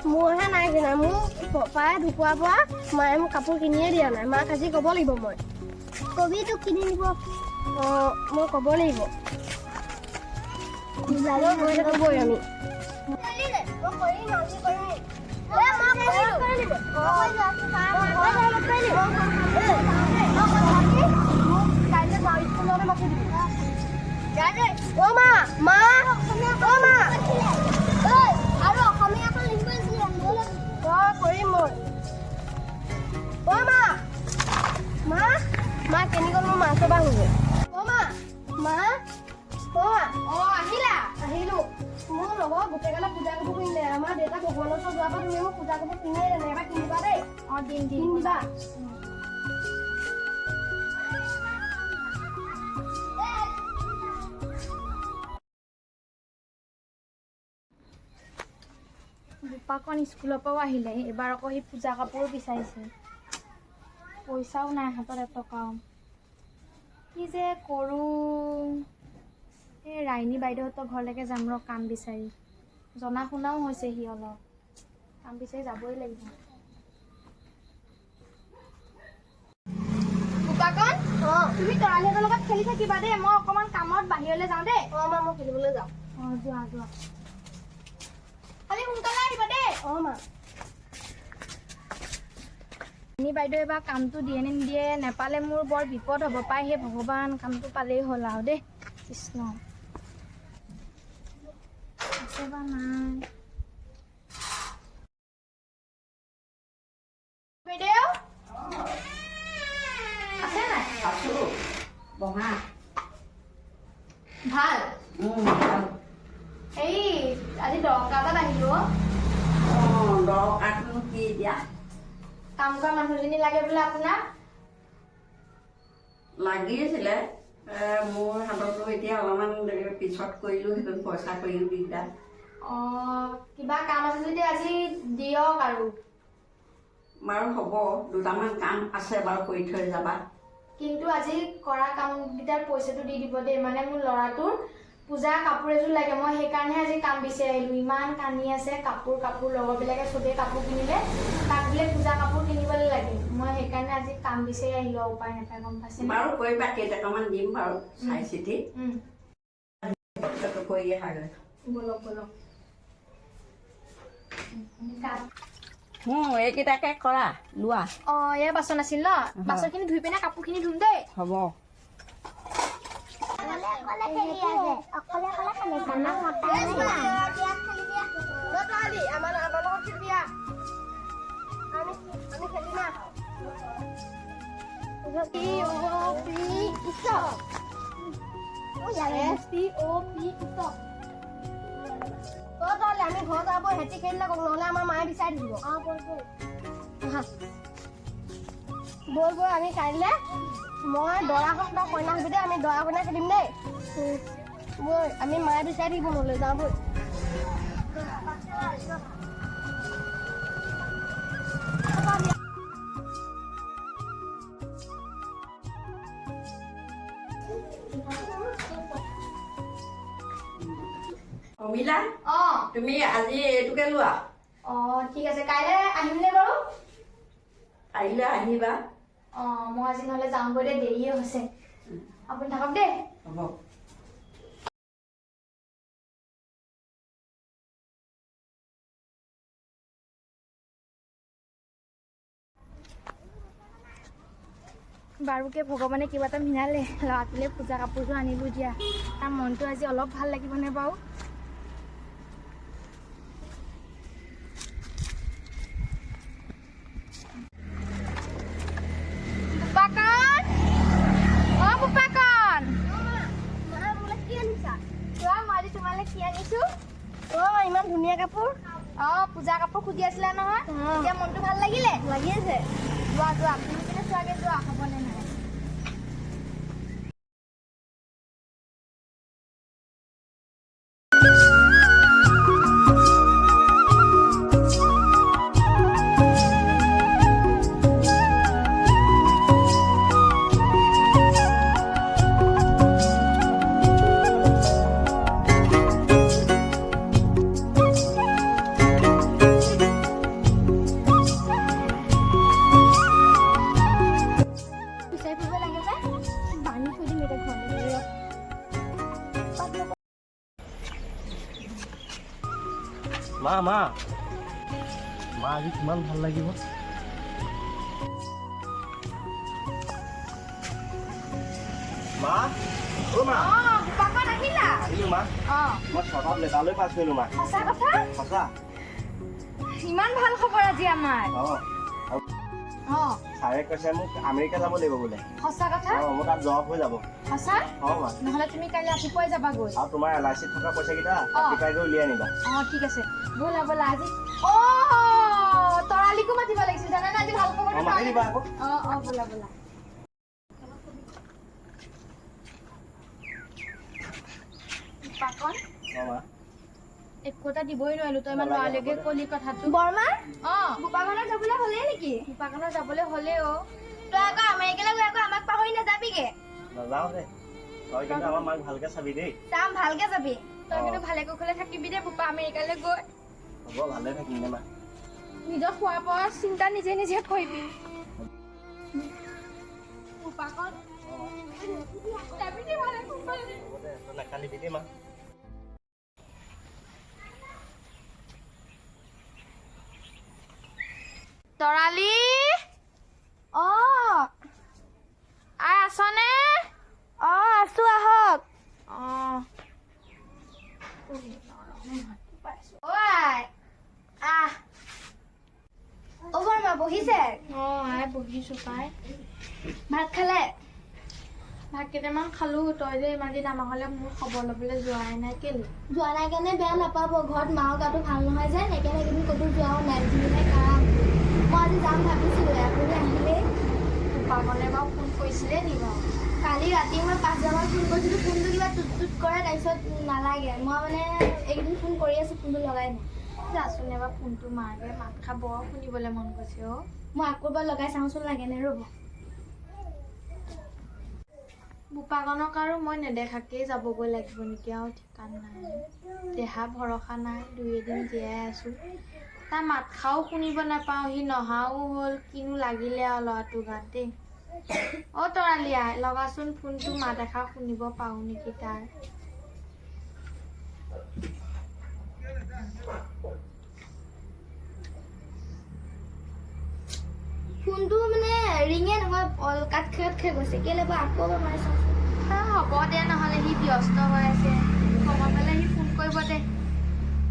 মোৰহে নাই কিনা মোৰ পাপাই ঢুকুৱাৰ পৰা মায়ে মোক কাপোৰ কিনিয়ে দিয়া নাই মাক আজি ক'ব লাগিব মই কবি তোক কিনি দিব অঁ মই ক'ব লাগিব ক'বই আমি মা কেনি গ'ল মই মাছৰ পৰা আহোঁগৈ মা আহিলা আহিলোঁ মোৰ লগৰ গোটেইগালে পূজা কাপোৰ কিনিলে আমাৰ দেউতা ভগৱানৰ ওচৰত যোৱাৰ পৰা তুমি মোক পূজা কাপোৰ কিনিয়ে দেনে এবাৰ কিনিবা দেই অঁ দিম দিবা বোপাকণ স্কুলৰ পৰাও আহিলে এবাৰ আকৌ সি পূজা কাপোৰ বিচাৰিছে পইচাও নাই হাতত এটকাও কি যে কৰোঁ এই ৰাইনী বাইদেউহঁতৰ ঘৰলৈকে যাম ৰ কাম বিচাৰি জনা শুনাও হৈছে সি অলপ কাম বিচাৰি যাবই লাগিব বোপাকণ অঁ তুমি তৰালিহঁতৰ লগত খেলি থাকিবা দেই মই অকণমান কামত বাহিৰলৈ যাওঁ দেই অঁ মা মই খেলিবলৈ যাওঁ অঁ যোৱা যোৱা খালি সোনকালে আহিবা দেই অঁ মা ৰাইনী বাইদেৱে এবাৰ কামটো দিয়ে নে নিদিয়ে নেপালে মোৰ বৰ বিপদ হ'ব পাই সেই ভগৱান কামটো পালেই হ'ল আৰু দেই কৃষ্ণ আছে বা নাই বাইদেউ আছে নাই আছোঁ বহা ভাল ভাল এই আজি দৰকাৰ এটাত আহিলো অঁ দৰকাৰটোনো কি এতিয়া কাম কৰা মানুহজনী লাগে বোলে আপোনাক লাগিছিলে মোৰ হাততো এতিয়া অলপমান পিছত কৰিলোঁ সেইটো পইচা কৰিও দিগদাৰ অঁ কিবা কাম আছে যদি আজি দিয়ক আৰু বাৰু হ'ব দুটামান কাম আছে বাৰু কৰি থৈ যাবা কিন্তু আজি কৰা কামকেইটাৰ পইচাটো দি দিব দেই মানে মোৰ ল'ৰাটোৰ পূজা কাপোৰ এযোৰ লাগে মই সেইকাৰণেহে আজি কাম বিচাৰি আহিলোঁ ইমান কানি আছে কাপোৰ লগৰবিলাকে চবেই কাপোৰ কিনিলে তাক বোলে পূজা কাপোৰ কিনিবলৈ লাগে মই সেইকাৰণে আজি কাম বিচাৰি আহিলোঁ আৰু উপায় নাপায় গম পাইছে বাৰু কৰিবা কেইটকামান দিম বাৰু চাই চিতি কৰি আহাগৈ বলক বলক এইকেইটাকে কৰা লোৱা অঁ এয়া বাচন আছিল ন বাচনখিনি ধুই পিনে কাপোৰখিনি ধুম দেই হ'ব আমি ঘৰ যাব হেঁচি খেলিলে নহ'লে আমাৰ মায়ে বিচাৰি দিব ব'ল ব'ল আমি কাইলৈ মই দৰা হওক বা কইনা হবি দেই আমি দৰা কইনা খেলিম দেই ব'ল আমি মায়ে বিচাৰি দিব নহ'লে যাওঁ ব'ল অমিলা অঁ তুমি আজি এইটোকে লোৱা অঁ ঠিক আছে কাইলৈ আহিমনে বাৰু কাইলৈ আহিবা অঁ মই আজি নহ'লে যাওঁগৈ দেই দেৰিয়ে হৈছে আপুনি থাকক দেই হ'ব বাৰুকে ভগৱানে কিবা এটা মিলালে ল'ৰাটোলৈ পূজা কাপোৰযোৰ আনিলোঁ দিয়া তাৰ মনটো আজি অলপ ভাল লাগিবনে বাৰু বোপাকণ অঁ বোপাকণ চোৱা মই আজি তোমালৈ কি আনিছোঁ অঁ ইমান ধুনীয়া কাপোৰ অঁ পূজা কাপোৰ সুধি আছিলা নহয় এতিয়া মনটো ভাল লাগিলে লাগি আছে যোৱা যোৱা আপুনি পিনে চোৱাকৈ যোৱা হ'বনে নাই মা মা মা আজি কিমান ভাল লাগিব মা অ মা বোপাকন আহিলা আহিলো মা মই 6টা লেটাৰলৈ পাছ কৰিলো মা সঁচা কথা সঁচা ইমান ভাল খবৰ আজি আমাৰ ছাৰে কৈছে মোক আমেৰিকা যাব লাগিব বোলে সঁচা কথা মোৰ তাত জব হৈ যাব সঁচা মা নহ'লে তুমি কাইলৈ ৰাতিপুৱাই যাবাগৈ আৰু তোমাৰ LIC থকা পইচাকেইটা ৰাতিপুৱাই গৈ উলিয়াই আনিবা ঠিক আছে ব'লা ব'লা আজি তৰালিকো মাতিব লাগিছিল জানানে আজি ভাল খবৰটো মাতি দিবা আকৌ ব'লা ব'লা পাকন মা একো এটা দিবই নোৱাৰিলো তই ইমান লৰালৈকে কলি কথাটো বৰমা বোপাকনত যাবলৈ হ'লেই নেকি বোপাকনত যাবলৈ হ'লেই তই আকৌ আমেৰিকালৈ গৈ আকৌ আমাক পাহৰি নাযাবিগে নাযাওঁ দে তই কিন্তু আমাৰ মাক ভালকে চাবি দেই যাম ভালকে যাবি তই কিন্তু ভালে কুশলে থাকিবি দে বোপা আমেৰিকালৈ গৈ হ'ব ভালে থাকিম দে মা নিজৰ খোৱা বোৱা চিন্তা নিজে নিজে কৰিবি বোপাকন যাবি দে ভালে কুশলে হ'ব দে তই নাকান্দিবি দেই মা তৰালি আছনে আছো আহক বৰমা বহিছে বহিছো পাই ভাত খালে ভাত কেইটামান খালো তই যে ইমান দিন আমাৰ ঘৰলে মোৰ খবৰ ল'বলৈ যোৱাই নাই কেলে যোৱা নাই কাৰণে বেয়া নাপাব ঘৰত মাও গাটো ভাল নহয় যে সেইকাৰণে এইকেইদিন ক'তো যোৱাও নাই যিহে কাম মই আজি যাম ভাবিছিলো আপুনি আহিলেই বোপাকনে বাৰু ফোন কৰিছিলে নি বাৰু কালি ৰাতি মই 5 ফোন কৰিছিলোঁ ফোনটো কিবা টুট টুট কৰে তাৰপিছত নালাগে মই মানে এইকেইদিন ফোন কৰি আছোঁ ফোনটো লগাই নাই যাচোন এবাৰ ফোনটো মাৰগে মাত খাব বৰ শুনিবলৈ মন গৈছে মই আকৌ এবাৰ লগাই চাওঁচোন লাগে নে ৰ'ব বোপাকনক আৰু মই নেদেখাকেই যাবগৈ লাগিব নেকি আৰু ঠিকান নাই দেহা ভৰসা নাই 2 এদিন জীয়াই আছোঁ তাৰ মাত খাও শুনিব নাপাওঁ সি নহাও হ'ল কিনো লাগিলে আৰু ল'ৰাটোৰ গাত দেই তৰালি আই লগাচোন ফোনটো মাত এষাৰ শুনিব পাওঁ নেকি তাৰ ফোনটো মানে ৰিঙে নহয় কাট খাই গৈছে কেলে বা আকৌ এবাৰ মাৰি চাওঁচোন হ'ব দে নহ'লে সি ব্যস্ত হৈ আছে সময় পালে সি ফোন কৰিব দে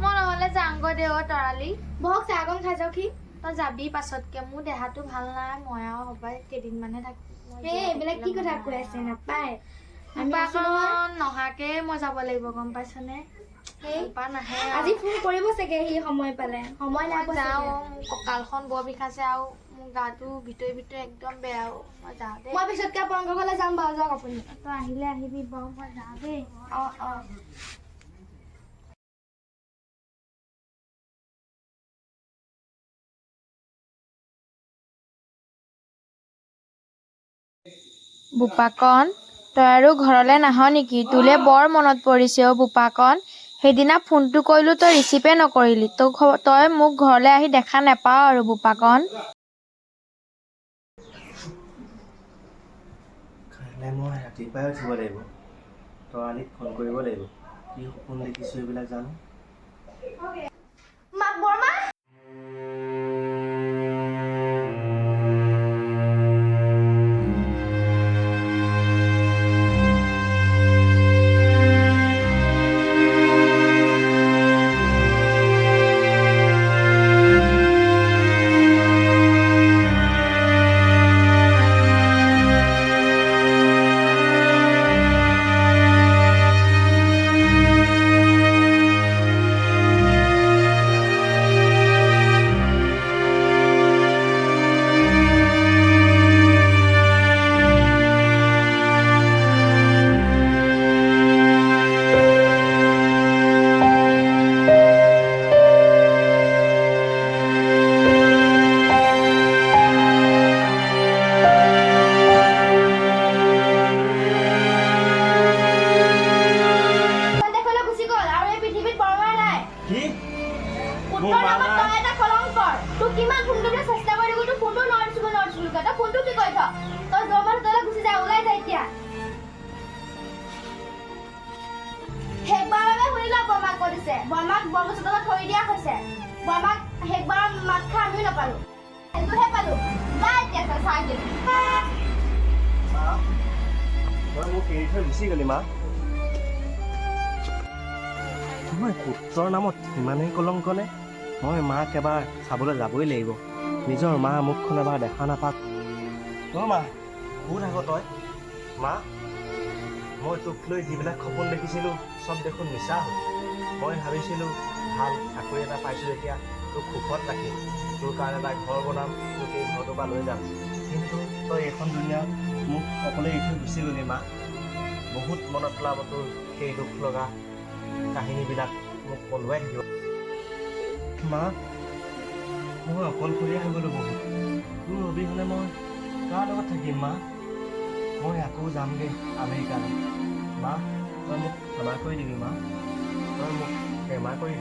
মই নহ'লে যাওঁগৈ দে তৰালি বহক চাহ অকণ খাই যাওক সি তই যাবি পাছতকে মোৰ দেহাটো ভাল নাই মই আৰু হ'বাই কেইদিনমানহে থাকিম এইবিলাক কি কথা কৈ আছে নাপায় নহাকে মই যাব লাগিব গম পাইছনে নাহে আজি ফোন কৰিব চাগে সি সময় পালে সময় নাই যাওঁ মোৰ কঁকালখন বৰ বিষাইছে আৰু মোৰ গাটো ভিতৰি একদম বেয়া মই যাওঁ দেই মই পিছতকে আপোনালোকৰ ঘৰলৈ যাম বাৰু যাওক আপুনি তই আহিলে আহিবি বাৰু মই যাওঁ দেই বোপাকন তই আৰু ঘৰলৈ নাহ নেকি তোলে বৰ মনত পৰিছে বোপাকন সেইদিনা ফোনটো কৰিলো তই ৰিচিভে নকৰিলি তই মোক ঘৰলৈ আহি দেখা নাপাৱ আৰু বোপাকন কাইলৈ মই ৰাতিপুৱাই উঠিব লাগিব তৰালিক ফোন কৰিব লাগিব কি সপোন দেখিছোঁ এইবিলাক জানো বৰমা বৰমাক বৰগছৰ তলত থৈ দিয়া হৈছে নাপালোঁ সেইটোহে পালোঁ যা এতিয়া চাহ কিনি মা তই মোক এৰি থৈ গুচি গ'লি মা মই পুত্ৰৰ নামত ইমানেই কলংকনে মই মাক এবাৰ চাবলৈ যাবই লাগিব নিজৰ মা মুখখন এবাৰ দেখা নাপাক অ' মা বহুত আগত তই মা মই তোক লৈ যিবিলাক সপোন দেখিছিলোঁ চব দেখোন মিছা হ'ল মই ভাবিছিলোঁ ভাল চাকৰি এটা পাইছোঁ যেতিয়া তোক সুখত ৰাখিম তোৰ কাৰণে এটা ঘৰ বনাম তোক এই ঘৰটোৰ পৰা লৈ যাম কিন্তু তই এইখন দুনীয়াত মোক অকলে এৰি থৈ গুচি গ'লি মা বহুত মনত পেলাব তোৰ সেই দুখ লগা কাহিনীবিলাক মোক কলোৱাই থাকিব মা মই অকলশৰীয়া হৈ গ'লোঁ বহুত তোৰ অবিহনে মই কাৰ লগত থাকিম মা মই আকৌ যামগৈ আমেৰিকালৈ মা তই মোক ক্ষমা কৰি দিবি মা তই মোক ক্ষমা কৰি দিবি